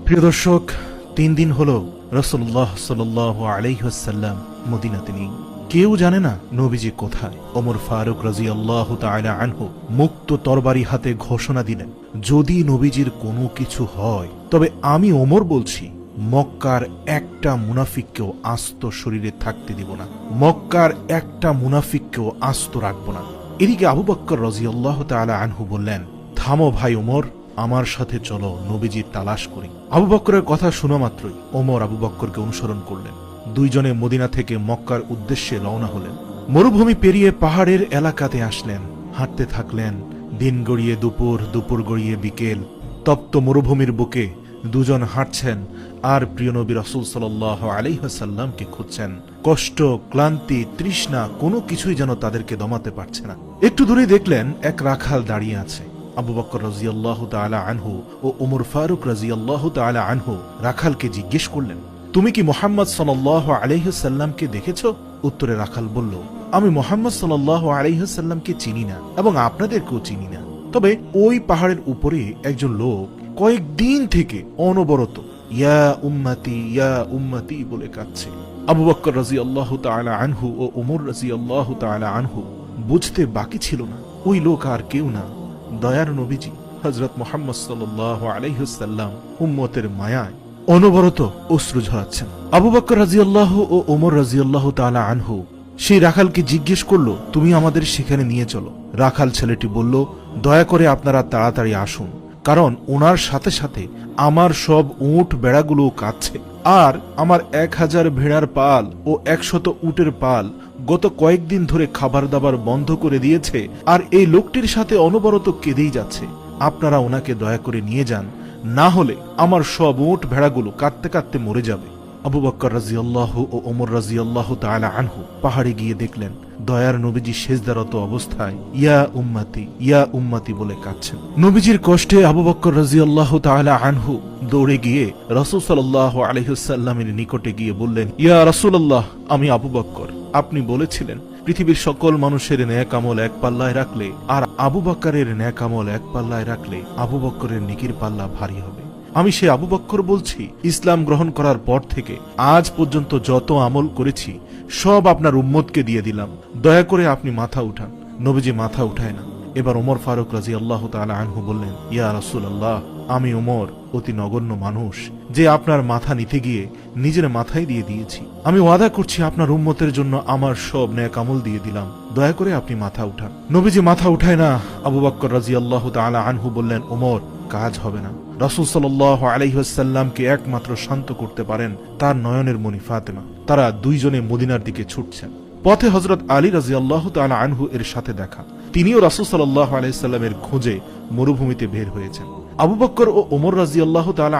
প্রিয় দর্শক, 3 দিন হলো রাসূলুল্লাহ সাল্লাল্লাহু আলাইহি ওয়াসাল্লাম মদিনাতে নেই। কেউ জানে না নবীজি কোথায়। ওমর ফারুক রাদিয়াল্লাহু তাআলা আনহু মুক্ত তরবারি হাতে ঘোষণা দিলেন, যদি নবীজির কোনো কিছু হয় তবে আমি ওমর বলছি, মক্কার একটা মুনাফিককেও আস্ত শরীরে থাকতে দিব না, মক্কার একটা মুনাফিককেও আস্ত রাখব না। এদিকে আবু বকর রাদিয়াল্লাহু তাআলা আনহু বললেন, থামো ভাই ওমর, আমার সাথে চলো, নবীজির তালাশ করি। আবু বকরের কথা শোনা মাত্রই ওমর আবু বকরকে অনুসরণ করলেন। দুইজনে মদিনা থেকে মক্কার উদ্দেশ্যে রওনা হলেন। মরুভূমি পেরিয়ে পাহাড়ের এলাকাতে আসলেন, হাঁটতে থাকলেন। দিন গড়িয়ে দুপুর, দুপুর গড়িয়ে বিকেল। তপ্ত মরুভূমির বুকে দুজন হাঁটছেন আর প্রিয় নবী রাসূল সাল্লাল্লাহু আলাইহি ওয়াসাল্লামকে খুঁজছেন। কষ্ট, ক্লান্তি, তৃষ্ণা কোনো কিছুই যেন তাদেরকে দমাতে পারছে না। একটু দূরে দেখলেন এক রাখাল দাঁড়িয়ে আছে। আবু বকর রাদিয়াল্লাহু তাআলা আনহু ও ওমর ফারুক রাদিয়াল্লাহু তাআলা আনহু রাখালকে জিজ্ঞেস করলেন, তুমি কি মুহাম্মদ সাল্লাল্লাহু আলাইহি ওয়াসাল্লামকে দেখেছো? উত্তরে রাখাল বলল, আমি মুহাম্মদ সাল্লাল্লাহু আলাইহি ওয়াসাল্লামকে চিনি না এবং আপনাদেরকেও চিনি না। তবে ওই পাহাড়ের উপরে একজন লোক কয়েকদিন থেকে অনবরত ইয়া উম্মতি বলে কাঁদছে। আবু বকর রাদিয়াল্লাহু তাআলা আনহু ও ওমর রাদিয়াল্লাহু তাআলা আনহু বুঝতে বাকি ছিল না, ওই লোক আর কেউ না, দয়ার নবীজি হযরত মুহাম্মদ সাল্লাল্লাহু আলাইহি ওয়াসাল্লাম উম্মতের মায়ায় অনবরত অশ্রু ঝরাচ্ছেন। আবু বকর রাদিয়াল্লাহু ও ওমর রাদিয়াল্লাহু তাআলা আনহু সেই রাখালকে জিজ্ঞেস করলো, তুমি আমাদের সেখানে নিয়ে চলো। রাখাল ছেলেটি বলল, দয়া করে আপনারা তাড়াতাড়ি আসুন, কারণ ওনার সাথে সাথে আমার সব উট বেড়াগুলো কাঁদছে, আর আমার 1000 ভেড়ার পাল ও 100 উটের পাল গত কয়েকদিন ধরে খাবার দাবার বন্ধ করে দিয়েছে, আর এই লোকটির সাথে অনবরত কেঁদেই যাচ্ছে। আপনারা ওনাকে দয়া করে নিয়ে যান, না হলে আমার সব উট ভেড়াগুলো কাঁদতে কাঁদতে মরে যাবে। আবু বকর রাদিয়াল্লাহু ও ওমর রাদিয়াল্লাহু তাআলা আনহু পাহাড়ে গিয়ে দেখলেন দয়ার নবীজি সিজদারত অবস্থায় ইয়া উম্মতি বলে কাঁদছেন। নবীজির কষ্টে আবু বকর রাদিয়াল্লাহু তাআলা আনহু দৌড়ে গিয়ে রাসূল সাল্লাল্লাহু আলাইহি ওয়াসাল্লামের নিকটে গিয়ে বললেন, ইয়া রাসূলুল্লাহ, আমি আবু বকর। আপনি বলেছিলেন পৃথিবীর সকল মানুষের নেক আমল এক পাল্লায় রাখলে আর আবু বকরের নেক আমল এক পাল্লায় রাখলে আবু বকরের নেকির পাল্লা ভারী হবে। আমি সে আবু বকর বলছি, ইসলাম গ্রহণ করার পর থেকে আজ পর্যন্ত যত আমল করেছি সব আপনার উম্মতকে দিয়ে দিলাম, দয়া করে আপনি মাথা উঠান। নবীজি মাথা উঠায় না। এবার ওমর ফারুক রাদিয়াল্লাহু তাআলা আনহু বললেন, ইয়া রাসূলুল্লাহ, আমি ওমর অতি নগণ্য মানুষ যে আপনার মাথা নিতে গিয়ে নিজের মাথায় দিয়ে দিয়েছি। আমি ওয়াদা করছি আপনার উম্মতের জন্য আমার সব নেক আমল দিয়ে দিলাম, দয়া করে আপনি মাথা উঠান। নবীজি মাথা উঠায় না। আবু বকর রাদিয়াল্লাহু তাআলা আনহু বললেন, ওমর, কাজ হবে না। রাসূল সাল্লাল্লাহু আলাইহি ওয়াসাল্লামকে একমাত্র শান্ত করতে পারেন তার নয়নের মণি ফাতেমা। তারা দুইজনে মদিনার দিকে ছুটছেন। পথে হযরত আলী রাদিয়াল্লাহু তাআলা আনহু এর সাথে দেখা। তিনিও রাসূল সাল্লাল্লাহু আলাইহি ওয়াসাল্লামের খোঁজে মরুভূমিতে বের হয়েছেন। আবু বকর ও ওমর রাদিয়াল্লাহু তাআলা